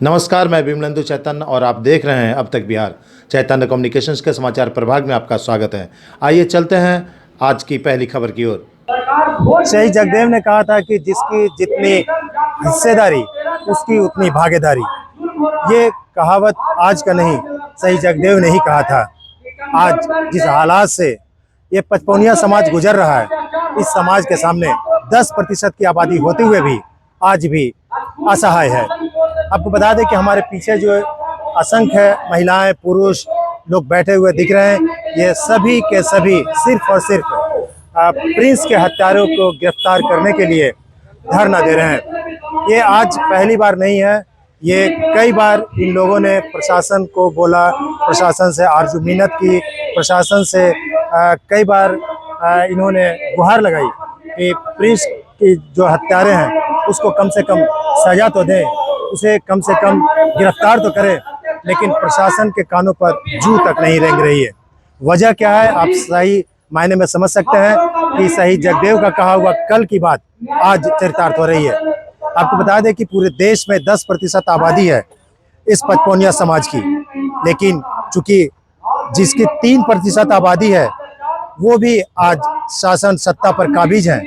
नमस्कार, मैं विमलेंदु चैतन्य और आप देख रहे हैं अब तक बिहार। चैतन्य कम्युनिकेशंस के समाचार प्रभाग में आपका स्वागत है। आइए चलते हैं आज की पहली खबर की ओर। शहीद जगदेव ने कहा था कि जिसकी जितनी हिस्सेदारी उसकी उतनी भागीदारी। ये कहावत आज का नहीं, शहीद जगदेव ने ही कहा था। आज जिस हालात से ये पचपौनिया समाज गुजर रहा है, इस समाज के सामने 10% की आबादी होते हुए भी आज भी असहाय है। आपको बता दें कि हमारे पीछे जो असंख्य महिलाएं, पुरुष लोग बैठे हुए दिख रहे हैं, ये सभी के सभी सिर्फ और सिर्फ प्रिंस के हत्यारों को गिरफ्तार करने के लिए धरना दे रहे हैं। ये आज पहली बार नहीं है, ये कई बार इन लोगों ने प्रशासन को बोला, प्रशासन से आरजू मिन्नत की, प्रशासन से कई बार इन्होंने गुहार लगाई कि प्रिंस की जो हत्यारे हैं उसको कम से कम सजा तो दें, उसे कम से कम गिरफ्तार तो करें, लेकिन प्रशासन के कानों पर जू तक नहीं रेंग रही है। वजह क्या है, आप सही मायने में समझ सकते हैं कि शहीद जगदेव का कहा हुआ कल की बात आज चरितार्थ हो रही है। आपको बता दें कि पूरे देश में 10% आबादी है इस पचपौनिया समाज की, लेकिन चूंकि जिसकी 3% आबादी है वो भी आज शासन सत्ता पर काबिज है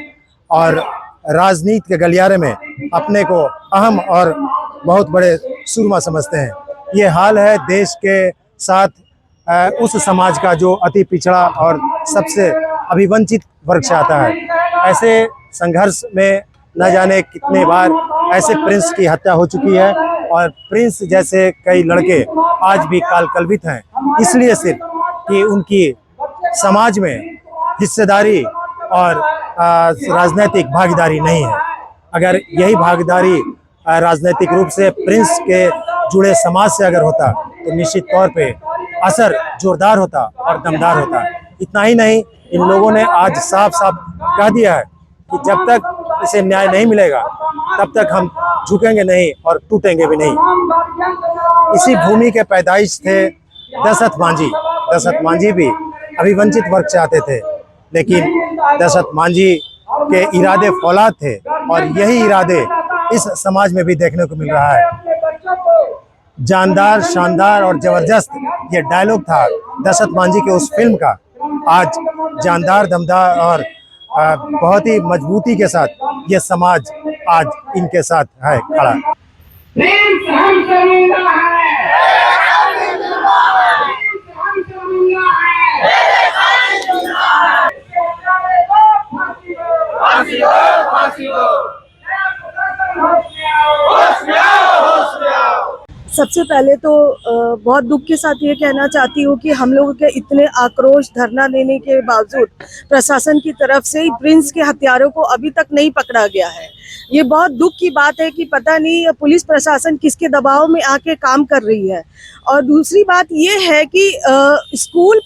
और राजनीति के गलियारे में अपने को अहम और बहुत बड़े सुरमा समझते हैं। ये हाल है देश के साथ उस समाज का जो अति पिछड़ा और सबसे अभिवंचित वर्ग से आता है। ऐसे संघर्ष में न जाने कितने बार ऐसे प्रिंस की हत्या हो चुकी है और प्रिंस जैसे कई लड़के आज भी काल कल्पित हैं, इसलिए सिर्फ कि उनकी समाज में हिस्सेदारी और राजनीतिक भागीदारी नहीं है। अगर यही भागीदारी राजनीतिक रूप से प्रिंस के जुड़े समाज से अगर होता तो निश्चित तौर पे असर जोरदार होता और दमदार होता। इतना ही नहीं, इन लोगों ने आज साफ साफ कह दिया है कि जब तक इसे न्याय नहीं मिलेगा तब तक हम झुकेंगे नहीं और टूटेंगे भी नहीं। इसी भूमि के पैदाइश थे दशरथ मांझी। दशरथ मांझी भी अभिवंचित वर्ग से आते थे, लेकिन दशरथ मांझी के इरादे फौलाद थे और यही इरादे इस समाज में भी देखने को मिल रहा है। जानदार, शानदार और जबरदस्त ये डायलॉग था दशरथ मांझी के उस फिल्म का। आज जानदार, दमदार और बहुत ही मजबूती के साथ ये समाज आज इनके साथ है खड़ा। सबसे पहले तो बहुत दुख के साथ ये कहना चाहती हूँ कि हम लोगों के इतने आक्रोश धरना देने के बावजूद प्रशासन की तरफ से प्रिंस के हत्यारों को अभी तक नहीं पकड़ा गया है। ये बहुत दुख की बात है कि पता नहीं पुलिस प्रशासन किसके दबाव में आके काम कर रही है। और दूसरी बात ये है कि स्कूल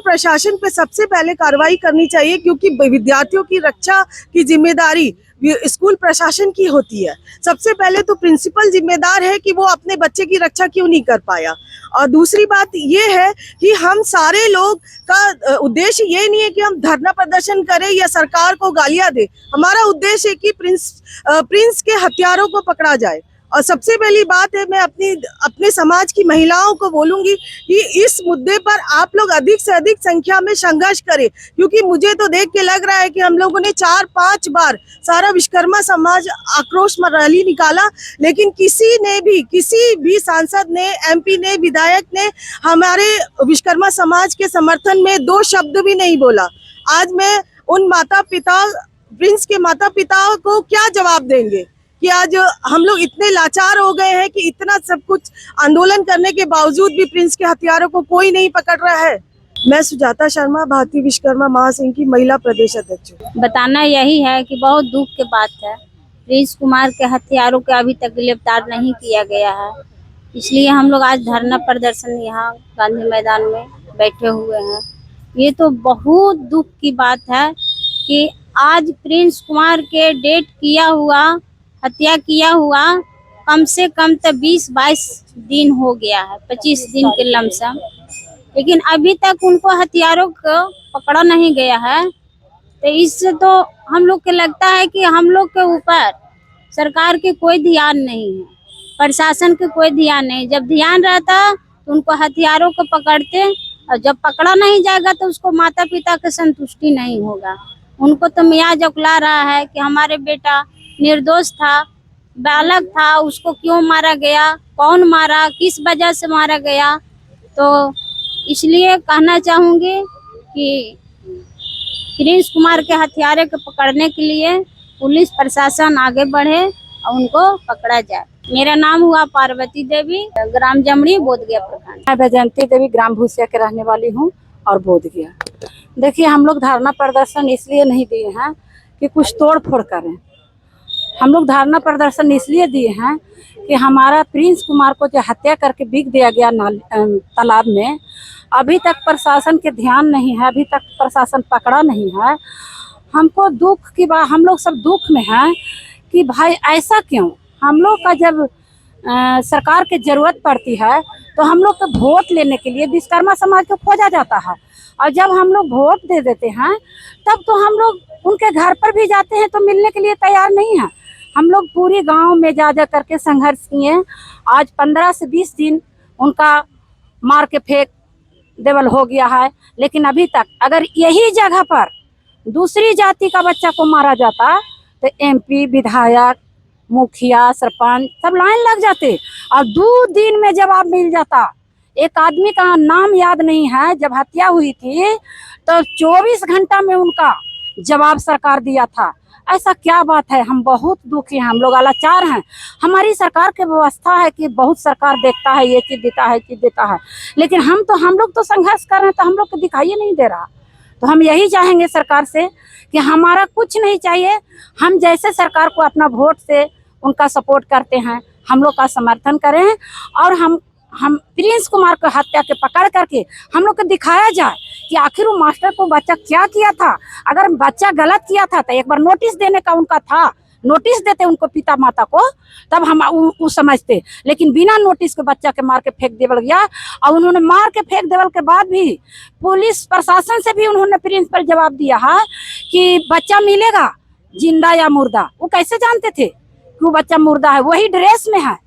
प्रशासन पे सबसे पहले कार्रवाई करनी चाहिए, क्योंकि विद्यार्थियों की रक्षा की जिम्मेदारी स्कूल प्रशासन की होती है। सबसे पहले तो प्रिंसिपल जिम्मेदार है कि वो अपने बच्चे की रक्षा क्यों नहीं कर पाया। और दूसरी बात ये है कि हम सारे लोग का उद्देश्य ये नहीं है कि हम धरना प्रदर्शन करें या सरकार को गालियां दें। हमारा उद्देश्य है कि प्रिंस के हत्यारों को पकड़ा जाए। और सबसे पहली बात है, मैं अपने समाज की महिलाओं को बोलूंगी कि इस मुद्दे पर आप लोग अधिक से अधिक संख्या में संघर्ष करें, क्योंकि मुझे तो देख के लग रहा है कि हम लोगों ने 4-5 बार सारा विश्वकर्मा समाज आक्रोश रैली निकाला, लेकिन किसी भी सांसद ने, एमपी ने, विधायक ने हमारे विश्वकर्मा समाज के समर्थन में 2 शब्द भी नहीं बोला। आज मैं उन प्रिंस के माता पिता को क्या जवाब देंगे कि आज हम लोग इतने लाचार हो गए हैं कि इतना सब कुछ आंदोलन करने के बावजूद भी प्रिंस के हत्यारों को कोई नहीं पकड़ रहा है। मैं सुजाता शर्मा, भारतीय विश्वकर्मा महासंघ की महिला प्रदेश अध्यक्ष हूँ। बताना यही है कि बहुत दुख की बात है, प्रिंस कुमार के हत्यारों को अभी तक गिरफ्तार नहीं किया गया है। इसलिए हम लोग आज धरना प्रदर्शन यहाँ गांधी मैदान में बैठे हुए हैं। ये तो बहुत दुख की बात है कि आज प्रिंस कुमार के हत्या किया हुआ कम से कम तो 20-22 दिन हो गया है, 25 दिन के लमसम, लेकिन अभी तक उनको हथियारों को पकड़ा नहीं गया है। तो इससे तो हम लोग को लगता है कि हम लोग के ऊपर सरकार के कोई ध्यान नहीं है। प्रशासन के कोई ध्यान नहीं। जब ध्यान रहता तो उनको हथियारों को पकड़ते, और जब पकड़ा नहीं जाएगा तो उसको माता पिता की संतुष्टि नहीं होगा। उनको तो मियाज उकला रहा है कि हमारे बेटा निर्दोष था, बालक था, उसको क्यों मारा गया, कौन मारा, किस वजह से मारा गया। तो इसलिए कहना चाहूँगी कि प्रिंस कुमार के हत्यारे को पकड़ने के लिए पुलिस प्रशासन आगे बढ़े और उनको पकड़ा जाए। मेरा नाम हुआ पार्वती देवी, ग्राम जमड़ी, बोधगया प्रखंड। मैं वैजयंती देवी ग्राम भूसिया के रहने वाली हूँ और बोधगया। देखिए, हम लोग धरना प्रदर्शन इसलिए नहीं दिए हैं कि कुछ तोड़ फोड़ करें। हम लोग धरना प्रदर्शन इसलिए दिए हैं कि हमारा प्रिंस कुमार को जो हत्या करके बिक दिया गया तालाब में, अभी तक प्रशासन के ध्यान नहीं है, अभी तक प्रशासन पकड़ा नहीं है। हमको दुख की बात, हम लोग सब दुख में हैं कि भाई ऐसा क्यों। हम लोग का जब सरकार की जरूरत पड़ती है तो हम लोग को वोट लेने के लिए विश्वकर्मा समाज को खोजा जाता है, और जब हम लोग वोट दे देते हैं तब तो हम लोग उनके घर पर भी जाते हैं तो मिलने के लिए तैयार नहीं है। हम लोग पूरी गांव में जा करके संघर्ष किए। आज 15 से 20 दिन उनका मार के फेंक देवल हो गया है, लेकिन अभी तक अगर यही जगह पर दूसरी जाति का बच्चा को मारा जाता तो MP, विधायक, मुखिया, सरपंच सब लाइन लग जाते और 2 दिन में जवाब मिल जाता। एक आदमी का नाम याद नहीं है, जब हत्या हुई थी तो 24 घंटा में उनका जवाब सरकार दिया था। ऐसा क्या बात है। हम बहुत दुखी हैं, हम लोग लाचार हैं। हमारी सरकार की व्यवस्था है कि बहुत सरकार देखता है, ये चीज़ देता है, चीज़ देता है, लेकिन हम लोग तो संघर्ष कर रहे हैं तो हम लोग को दिखाई नहीं दे रहा। तो हम यही चाहेंगे सरकार से कि हमारा कुछ नहीं चाहिए, हम जैसे सरकार को अपना वोट से उनका सपोर्ट करते हैं, हम लोग का समर्थन करें और हम प्रिंस कुमार को हत्या के पकड़ करके हम लोग को दिखाया जाए कि आखिर वो मास्टर को बच्चा क्या किया था। अगर बच्चा गलत किया था तो एक बार नोटिस देने का उनका था, नोटिस देते उनको पिता माता को, तब हम वो समझते। लेकिन बिना नोटिस के बच्चा के मार के फेंक देवल गया, और उन्होंने मार के फेंक देवल के बाद भी पुलिस प्रशासन से भी उन्होंने प्रिंसिपल जवाब दिया है कि बच्चा मिलेगा जिंदा या मुर्दा। वो कैसे जानते थे कि वो बच्चा मुर्दा है, वही ड्रेस में है।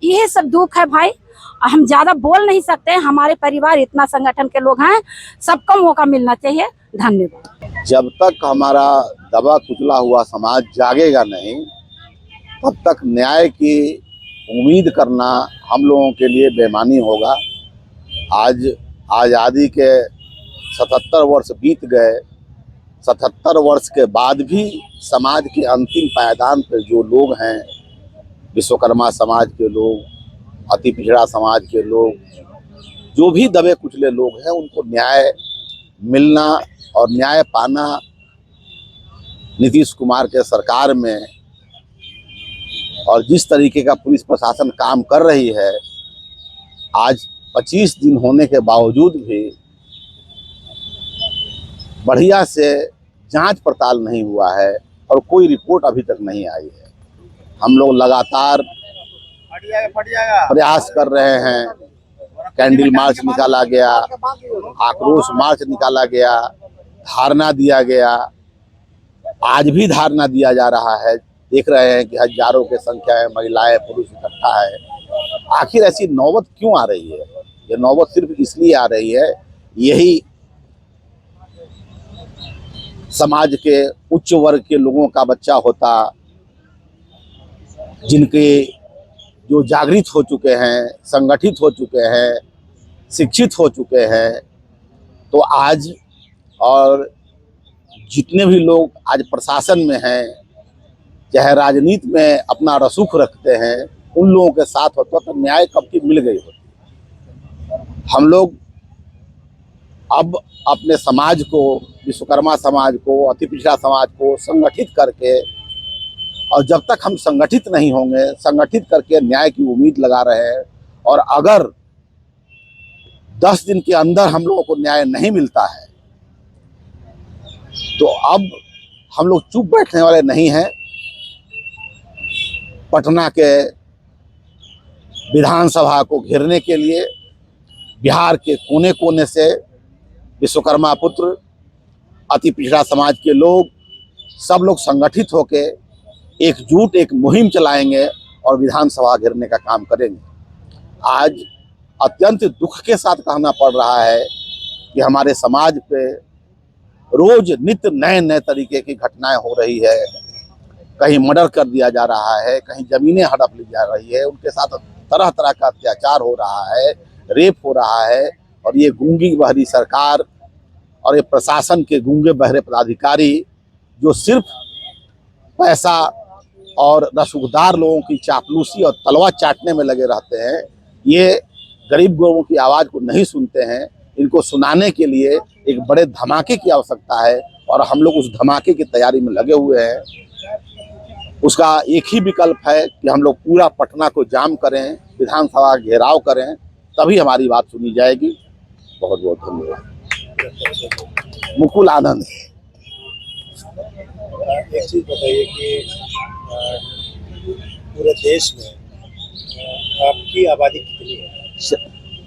यही सब दुख है भाई, हम ज़्यादा बोल नहीं सकते। हमारे परिवार इतना संगठन के लोग हैं, सबको मौका मिलना चाहिए। धन्यवाद। जब तक हमारा दबा कुचला हुआ समाज जागेगा नहीं, तब तक न्याय की उम्मीद करना हम लोगों के लिए बेईमानी होगा। आज आज़ादी के 77 वर्ष बीत गए। 77 वर्ष के बाद भी समाज के अंतिम पायदान पर जो लोग हैं, विश्वकर्मा समाज के लोग, अति पिछड़ा समाज के लोग, जो भी दबे कुचले लोग हैं, उनको न्याय मिलना और न्याय पाना नीतीश कुमार के सरकार में और जिस तरीके का पुलिस प्रशासन काम कर रही है, आज 25 दिन होने के बावजूद भी बढ़िया से जांच पड़ताल नहीं हुआ है और कोई रिपोर्ट अभी तक नहीं आई है। हम लोग लगातार प्रयास कर रहे हैं। कैंडल मार्च निकाला गया, आक्रोश मार्च निकाला गया, धारणा दिया गया, आज भी धारणा दिया जा रहा है। देख रहे हैं कि हजारों की संख्या में महिलाएं पुरुष इकट्ठा है। आखिर ऐसी नौबत क्यों आ रही है? ये नौबत सिर्फ इसलिए आ रही है, यही समाज के उच्च वर्ग के लोगों का बच्चा होता, जिनके जो जागृत हो चुके हैं, संगठित हो चुके हैं, शिक्षित हो चुके हैं, तो आज और जितने भी लोग आज प्रशासन में हैं, चाहे राजनीति में अपना रसूख रखते हैं, उन लोगों के साथ होता तो न्याय कब की मिल गई होती। हम लोग अब अपने समाज को, विश्वकर्मा समाज को, अति पिछड़ा समाज को संगठित करके, और जब तक हम संगठित नहीं होंगे, संगठित करके न्याय की उम्मीद लगा रहे हैं, और अगर 10 दिन के अंदर हम लोगों को न्याय नहीं मिलता है तो अब हम लोग चुप बैठने वाले नहीं हैं। पटना के विधानसभा को घेरने के लिए बिहार के कोने कोने से विश्वकर्मा पुत्र, अति पिछड़ा समाज के लोग, सब लोग संगठित होकर एकजुट एक मुहिम चलाएंगे और विधानसभा घेरने का काम करेंगे। आज अत्यंत दुख के साथ कहना पड़ रहा है कि हमारे समाज पे रोज नित्य नए नए तरीके की घटनाएं हो रही है। कहीं मर्डर कर दिया जा रहा है, कहीं जमीनें हड़प ली जा रही है, उनके साथ तरह तरह का अत्याचार हो रहा है, रेप हो रहा है। और ये गूंगी बहरी सरकार और ये प्रशासन के गूंगे बहरे पदाधिकारी जो सिर्फ पैसा और रसूखदार लोगों की चापलूसी और तलवा चाटने में लगे रहते हैं, ये गरीब लोगों की आवाज़ को नहीं सुनते हैं। इनको सुनाने के लिए एक बड़े धमाके की आवश्यकता है और हम लोग उस धमाके की तैयारी में लगे हुए हैं। उसका एक ही विकल्प है कि हम लोग पूरा पटना को जाम करें, विधानसभा घेराव करें, तभी हमारी बात सुनी जाएगी। बहुत बहुत धन्यवाद। मुकुल आनंद। एक चीज बताइए कि पूरे देश में आपकी आबादी कितनी है?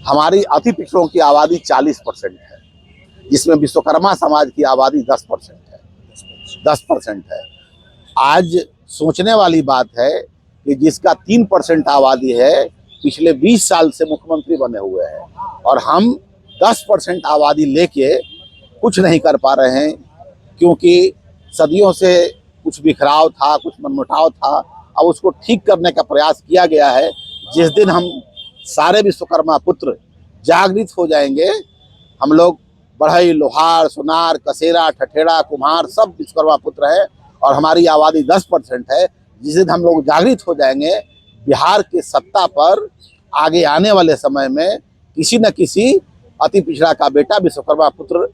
हमारी अति पिछड़ों की आबादी 40% है, जिसमें विश्वकर्मा समाज की आबादी 10% है। आज सोचने वाली बात है कि जिसका 3% आबादी है, पिछले 20 साल से मुख्यमंत्री बने हुए हैं और हम 10% आबादी लेके कुछ नहीं कर पा रहे हैं, क्योंकि सदियों से कुछ बिखराव था, कुछ मनमुटाव था। अब उसको ठीक करने का प्रयास किया गया है। जिस दिन हम सारे विश्वकर्मा पुत्र जागृत हो जाएंगे, हम लोग बढ़ई, लोहार, सोनार, कसेरा, ठठेड़ा, कुम्हार सब विश्वकर्मा पुत्र हैं और हमारी आबादी 10% है। जिस दिन हम लोग जागृत हो जाएंगे, बिहार की सत्ता पर आगे आने वाले समय में किसी न किसी अति पिछड़ा का बेटा विश्वकर्मा पुत्र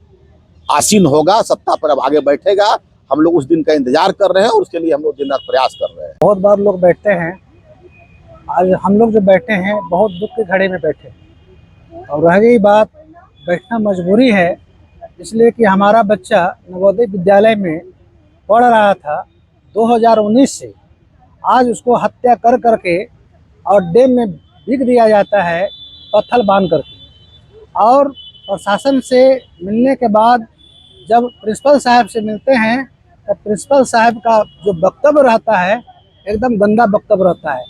आसीन होगा, सत्ता पर अब आगे बैठेगा। हम लोग उस दिन का इंतजार कर रहे हैं और उसके लिए हम लोग दिन रात प्रयास कर रहे हैं। बहुत बार लोग बैठते हैं, आज हम लोग जो बैठे हैं बहुत दुख के घड़े में बैठे, और रह गई बात बैठना मजबूरी है, इसलिए कि हमारा बच्चा नवोदय विद्यालय में पढ़ रहा था 2019 से। आज उसको हत्या कर करके और डैम में बिक दिया जाता है पत्थर बांध करके। और प्रशासन से मिलने के बाद जब प्रिंसिपल साहब से मिलते हैं तो प्रिंसिपल साहब का जो वक्तव्य रहता है एकदम गंदा वक्तव्य रहता है।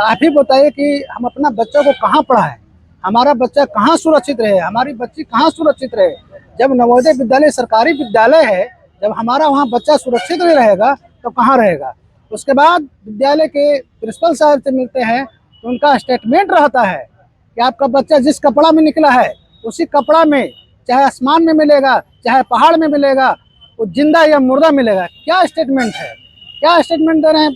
आप ही बताइए कि हम अपना बच्चा को कहाँ पढ़ाएं, हमारा बच्चा कहाँ सुरक्षित रहे, हमारी बच्ची कहाँ सुरक्षित रहे। जब नवोदय विद्यालय सरकारी विद्यालय है, जब हमारा वहाँ बच्चा सुरक्षित नहीं रहेगा तो कहाँ रहेगा। उसके बाद विद्यालय के प्रिंसिपल साहब से मिलते हैं तो उनका स्टेटमेंट रहता है कि आपका बच्चा जिस कपड़ा में निकला है उसी कपड़ा में, चाहे आसमान में मिलेगा चाहे पहाड़ में मिलेगा, वो जिंदा या मुर्दा मिलेगा। क्या स्टेटमेंट है, क्या स्टेटमेंट दे रहे हैं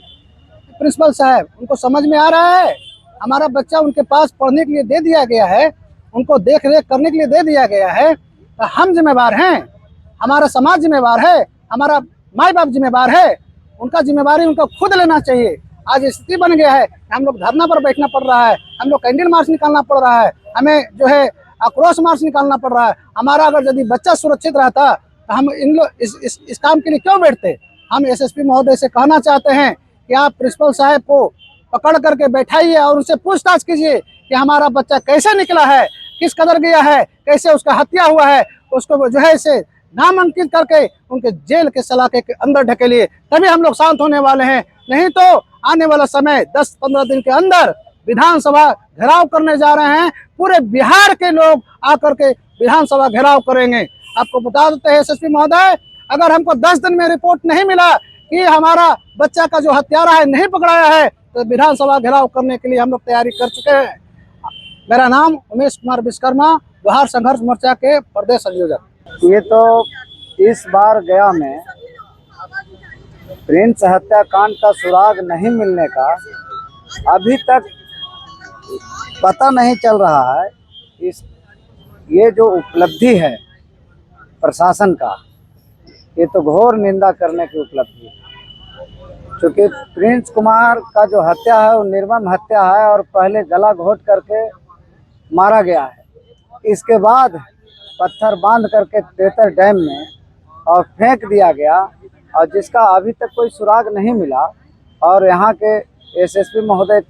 प्रिंसिपल साहब? उनको समझ में आ रहा है? हमारा बच्चा उनके पास पढ़ने के लिए दे दिया गया है, उनको देख रेख करने के लिए दे दिया गया है, तो हम जिम्मेवार हैं, हमारा समाज जिम्मेवार है, हमारा माई बाप जिम्मेवार है। उनका जिम्मेवारी उनको खुद लेना चाहिए। आज स्थिति बन गया है, हम लोग धरना पर बैठना पड़ रहा है, हम लोग कैंडल मार्च निकालना पड़ रहा है, हमें जो है आक्रोश मार्च निकालना पड़ रहा है। हमारा अगर यदि बच्चा सुरक्षित रहता तो हम इन लोग इस काम के लिए क्यों बैठते। हम एसएसपी महोदय से कहना चाहते हैं कि आप प्रिंसिपल साहब को पकड़ करके बैठाइए और उनसे पूछताछ कीजिए कि हमारा बच्चा कैसे निकला है, किस कदर गया है, कैसे उसका हत्या हुआ है, उसको जो है इसे नामांकित करके उनके जेल के सलाखे के अंदर ढकेलिए, तभी हम लोग शांत होने वाले हैं। नहीं तो आने वाला समय 10-15 दिन के अंदर विधानसभा घेराव करने जा रहे हैं। पूरे बिहार के लोग आकर के विधानसभा घेराव करेंगे। आपको बता देते हैं एसएसपी महोदय, अगर हमको 10 दिन में रिपोर्ट नहीं मिला कि हमारा बच्चा का जो हत्यारा है नहीं पकड़ाया है, तो विधानसभा घेराव करने के लिए हम लोग तैयारी कर चुके हैं। मेरा नाम उमेश कुमार विश्वकर्मा, बिहार संघर्ष मोर्चा के प्रदेश संयोजक। ये तो इस बार गया में प्रिंस हत्याकांड का सुराग नहीं मिलने का अभी तक पता नहीं चल रहा है। ये जो उपलब्धि है प्रशासन का, ये तो घोर निंदा करने की उपलब्धि है। क्योंकि प्रिंस कुमार का जो हत्या है वो निर्मम हत्या है और पहले गला घोट करके मारा गया है, इसके बाद पत्थर बांध करके तेतर डैम में और फेंक दिया गया, और जिसका अभी तक कोई सुराग नहीं मिला। और यहाँ के एसएसपी महोदय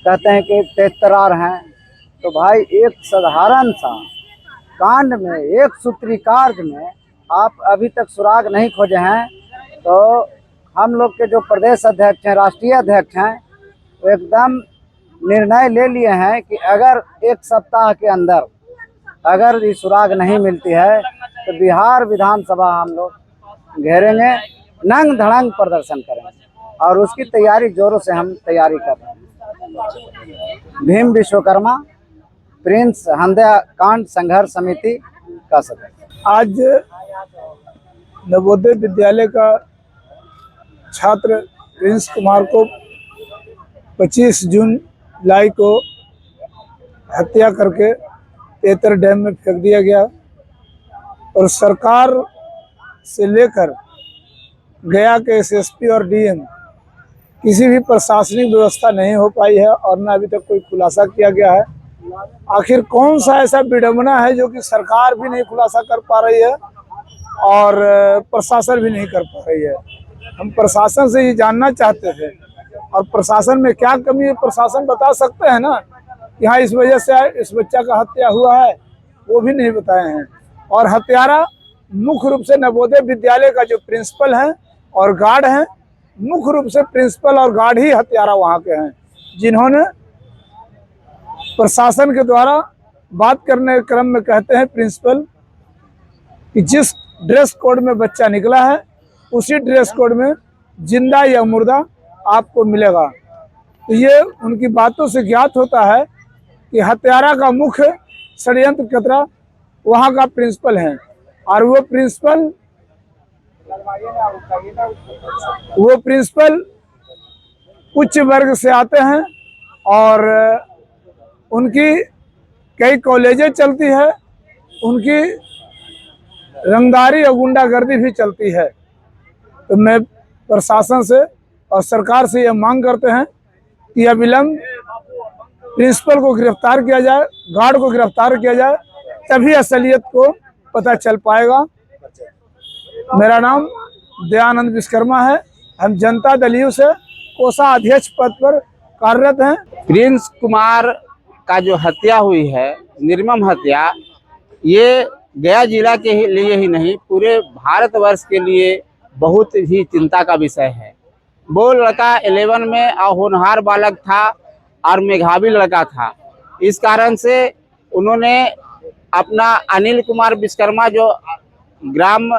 कहते हैं कि तेतरार हैं। तो भाई एक साधारण सा कांड में, एक सूत्री कार्य में आप अभी तक सुराग नहीं खोजे हैं, तो हम लोग के जो प्रदेश अध्यक्ष हैं, राष्ट्रीय अध्यक्ष हैं, एकदम निर्णय ले लिए हैं कि अगर एक सप्ताह के अंदर अगर ये सुराग नहीं मिलती है तो बिहार विधानसभा हम लोग घेरेंगे, नंग धड़ंग प्रदर्शन करेंगे और उसकी तैयारी जोरों से हम तैयारी कर रहे हैं। भीम विश्वकर्मा प्रिंस हत्याकांड संघर्ष समिति का सदस्य। आज नवोदय विद्यालय का छात्र प्रिंस कुमार को 25 जुलाई को हत्या करके तेतर डैम में फेंक दिया गया और सरकार से लेकर गया के एसएसपी और डीएम किसी भी प्रशासनिक व्यवस्था नहीं हो पाई है और न अभी तक कोई खुलासा किया गया है। आखिर कौन सा ऐसा विडंबना है जो कि सरकार भी नहीं खुलासा कर पा रही है और प्रशासन भी नहीं कर पा रही है। हम प्रशासन से ये जानना चाहते थे और प्रशासन में क्या कमी है प्रशासन बता सकते हैं ना कि हाँ इस वजह से इस बच्चा का हत्या हुआ है, वो भी नहीं बताए हैं। और हत्यारा मुख्य रूप से नवोदय विद्यालय का जो प्रिंसिपल है और गार्ड हैं, मुख्य रूप से प्रिंसिपल और गार्ड ही हत्यारा वहाँ के हैं, जिन्होंने प्रशासन के द्वारा बात करने के क्रम में कहते हैं प्रिंसिपल कि जिस ड्रेस कोड में बच्चा निकला है उसी ड्रेस कोड में जिंदा या मुर्दा आपको मिलेगा। तो ये उनकी बातों से ज्ञात होता है कि हत्यारा का मुख्य षड्यंत्रकर्ता वहाँ का प्रिंसिपल है और वो प्रिंसिपल उच्च वर्ग से आते हैं और उनकी कई कॉलेजें चलती है, उनकी रंगदारी और गुंडागर्दी भी चलती है। तो मैं प्रशासन से और सरकार से यह मांग करते हैं कि अविलंब प्रिंसिपल को गिरफ्तार किया जाए, गार्ड को गिरफ्तार किया जाए, तभी असलियत को पता चल पाएगा। मेरा नाम दयानंद विश्वकर्मा है, हम जनता दल यू से कोषाध्यक्ष पद पर कार्यरत हैं। प्रिंस कुमार का जो हत्या हुई है, निर्मम हत्या, ये गया जिला के लिए ही नहीं पूरे भारतवर्ष के लिए बहुत ही चिंता का विषय है। वो लड़का 11 में होनहार बालक था और मेधावी लड़का था। इस कारण से उन्होंने अपना अनिल कुमार विश्वकर्मा जो ग्राम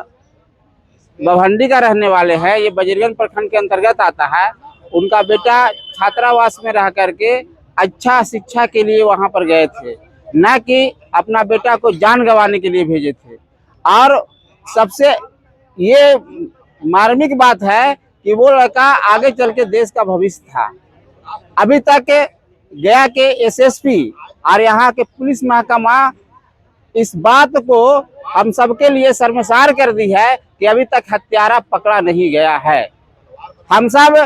बभंडी का रहने वाले हैं, ये बजरगंज प्रखंड के अंतर्गत आता है, उनका बेटा छात्रावास में रह करके अच्छा शिक्षा के लिए वहां पर गए थे, न कि अपना बेटा को जान गंवाने के लिए भेजे थे। और सबसे ये मार्मिक बात है कि वो लड़का आगे चल के देश का भविष्य था। अभी तक गया के एसएसपी और यहाँ के पुलिस महकमा इस बात को हम सबके लिए शर्मसार कर दी है कि अभी तक हत्यारा पकड़ा नहीं गया है। हम सब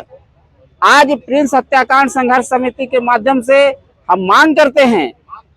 आज प्रिंस हत्याकांड संघर्ष समिति के माध्यम से हम मांग करते हैं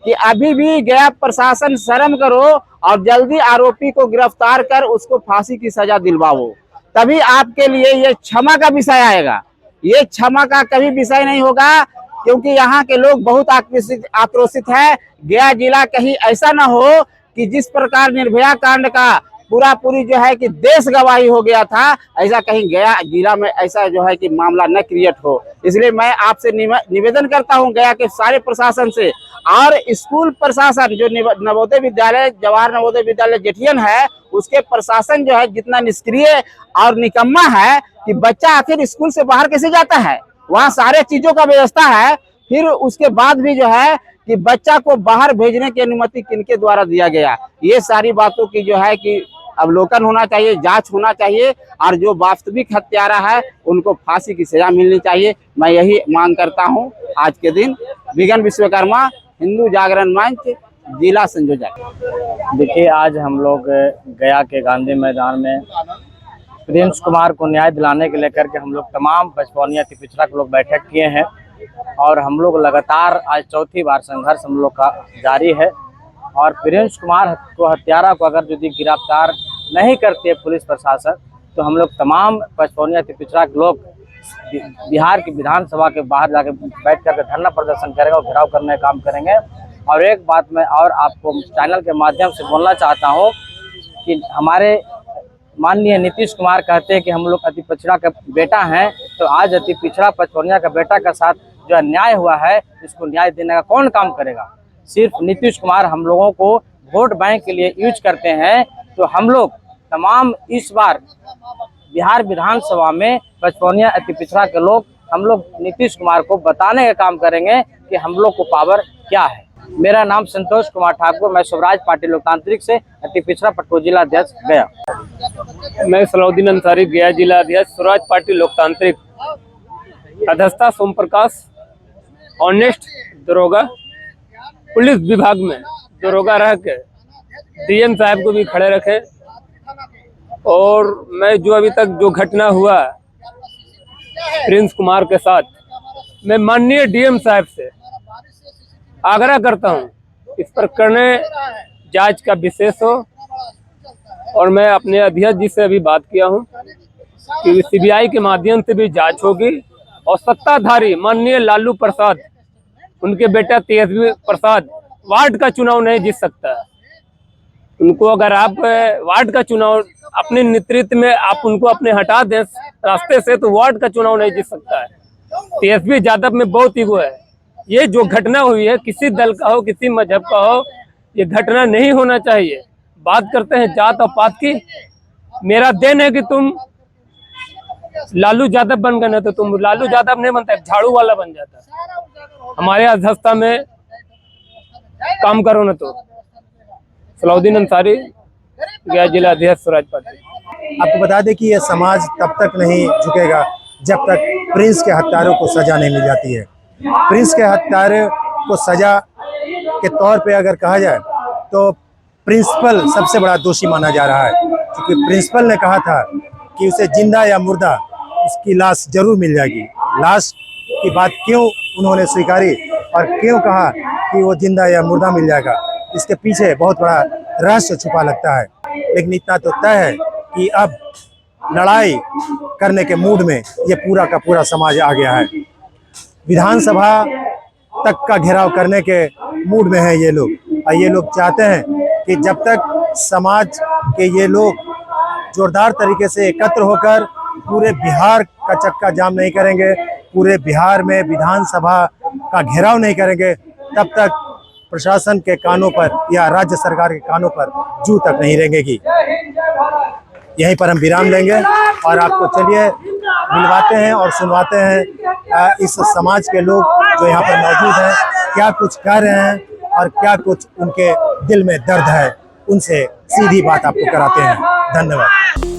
कि अभी भी गया प्रशासन शर्म करो और जल्दी आरोपी को गिरफ्तार कर उसको फांसी की सजा दिलवाओ, तभी आपके लिए ये क्षमा का विषय आएगा। ये क्षमा का कभी विषय नहीं होगा, क्योंकि यहाँ के लोग बहुत आक्रोशित है। गया जिला कहीं ऐसा ना हो कि जिस प्रकार निर्भया कांड का पूरी जो है कि देश गवाही हो गया था, ऐसा कहीं गया जिला में ऐसा जो है कि मामला न क्रिएट हो। इसलिए मैं आपसे निवेदन करता हूं गया के सारे प्रशासन से और स्कूल प्रशासन जो नवोदय विद्यालय जवाहर नवोदय विद्यालय जेठियन है, उसके प्रशासन जो है जितना निष्क्रिय और निकम्मा है कि बच्चा आखिर स्कूल से बाहर कैसे जाता है, वहाँ सारे चीजों का व्यवस्था है, फिर उसके बाद भी जो है कि बच्चा को बाहर भेजने की अनुमति किनके द्वारा दिया गया। ये सारी बातों की जो है कि अवलोकन होना चाहिए, जांच होना चाहिए और जो वास्तविक हत्यारा है उनको फांसी की सजा मिलनी चाहिए। मैं यही मांग करता हूं आज के दिन। विगन विश्वकर्मा, हिंदू जागरण मंच, जिला संयोजक। देखिए, आज हम लोग गया के गांधी मैदान में प्रिंस कुमार को न्याय दिलाने के लेकर के हम लोग तमाम पचपौनिया अति पिछड़ा के लोग बैठक किए हैं और हम लोग लगातार आज चौथी बार संघर्ष हम लोग का जारी है। और प्रिंस कुमार को हत्यारा को अगर यदि गिरफ्तार नहीं करती है पुलिस प्रशासन, तो हम लोग तमाम पचपौनिया अति पिछड़ा के लोग बिहार की विधानसभा के बाहर जाके बैठ करके धरना प्रदर्शन करेंगे और घेराव करने का काम करेंगे। और एक बात मैं और आपको चैनल के माध्यम से बोलना चाहता हूँ कि हमारे माननीय नीतीश कुमार कहते हैं कि हम लोग अति पिछड़ा का बेटा हैं, तो आज अति पिछड़ा पचपौनिया का बेटा का साथ जो अन्याय हुआ है इसको न्याय देने का कौन काम करेगा। सिर्फ नीतीश कुमार हम लोगों को वोट बैंक के लिए यूज करते हैं। तो हम लोग तमाम इस बार बिहार विधानसभा में पचपौनिया अति पिछड़ा के लोग हम लोग नीतीश कुमार को बताने का काम करेंगे कि हम लोग को पावर क्या है। मेरा नाम संतोष कुमार ठाकुर, मैं स्वराज पार्टी लोकतांत्रिक से अति पिछड़ा पटकोल जिला अध्यक्ष गया। मैं सलाउद्दीन अंसारी, गया जिला अध्यक्ष, स्वराज पार्टी लोकतांत्रिक। अध्यक्षता सोम प्रकाश, ऑनेस्ट दरोगा, पुलिस विभाग में दरोगा रह के डीएम साहब को भी खड़े रखे। और मैं जो अभी तक जो घटना हुआ प्रिंस कुमार के साथ, मैं माननीय डीएम साहब से आग्रह करता हूं इस पर करने जांच का विशेष हो। और मैं अपने अध्यक्ष जी से अभी बात किया हूं कि सीबीआई के माध्यम से भी जांच होगी। और सत्ताधारी माननीय लालू प्रसाद, उनके बेटा तेजस्वी प्रसाद वार्ड का चुनाव नहीं जीत सकता है। उनको अगर आप वार्ड का चुनाव अपने नेतृत्व में आप उनको अपने हटा दें रास्ते से, तो वार्ड का चुनाव नहीं जीत सकता है। तेजस्वी यादव में बहुत ईगो है। ये जो घटना हुई है, किसी दल का हो, किसी मजहब का हो, ये घटना नहीं होना चाहिए। बात करते हैं जात और पात की। मेरा दिन है कि तुम लालू यादव बन गए, ना तो तुम लालू यादव नहीं बनता, झाड़ू वाला बन जाता। हमारे अध्यक्षता में काम करो ना। तो सलाउद्दीन अंसारी, गया जिला अध्यक्ष, स्वराज पार्टी। आपको बता दें कि यह समाज तब तक नहीं झुकेगा जब तक प्रिंस के हत्यारों को सजा नहीं मिल जाती है। प्रिंस के हत्यारे को सजा के तौर पे अगर कहा जाए तो प्रिंसिपल सबसे बड़ा दोषी माना जा रहा है, क्योंकि प्रिंसिपल ने कहा था कि उसे जिंदा या मुर्दा उसकी लाश जरूर मिल जाएगी। लाश की बात क्यों उन्होंने स्वीकारी और क्यों कहा कि वो जिंदा या मुर्दा मिल जाएगा, इसके पीछे बहुत बड़ा रहस्य छुपा लगता है। लेकिन इतना तो तय है कि अब लड़ाई करने के मूड में ये पूरा का पूरा समाज आ गया है। विधानसभा तक का घेराव करने के मूड में है ये लोग। और ये लोग चाहते हैं कि जब तक समाज के ये लोग जोरदार तरीके से एकत्र होकर पूरे बिहार का चक्का जाम नहीं करेंगे, पूरे बिहार में विधानसभा का घेराव नहीं करेंगे, तब तक प्रशासन के कानों पर या राज्य सरकार के कानों पर जू तक नहीं रेंगेगी। यहीं पर हम विराम लेंगे और आपको चलिए मिलवाते हैं और सुनवाते हैं इस समाज के लोग जो यहाँ पर मौजूद हैं, क्या कुछ कह रहे हैं और क्या कुछ उनके दिल में दर्द है, उनसे सीधी बात आपको कराते हैं। धन्यवाद।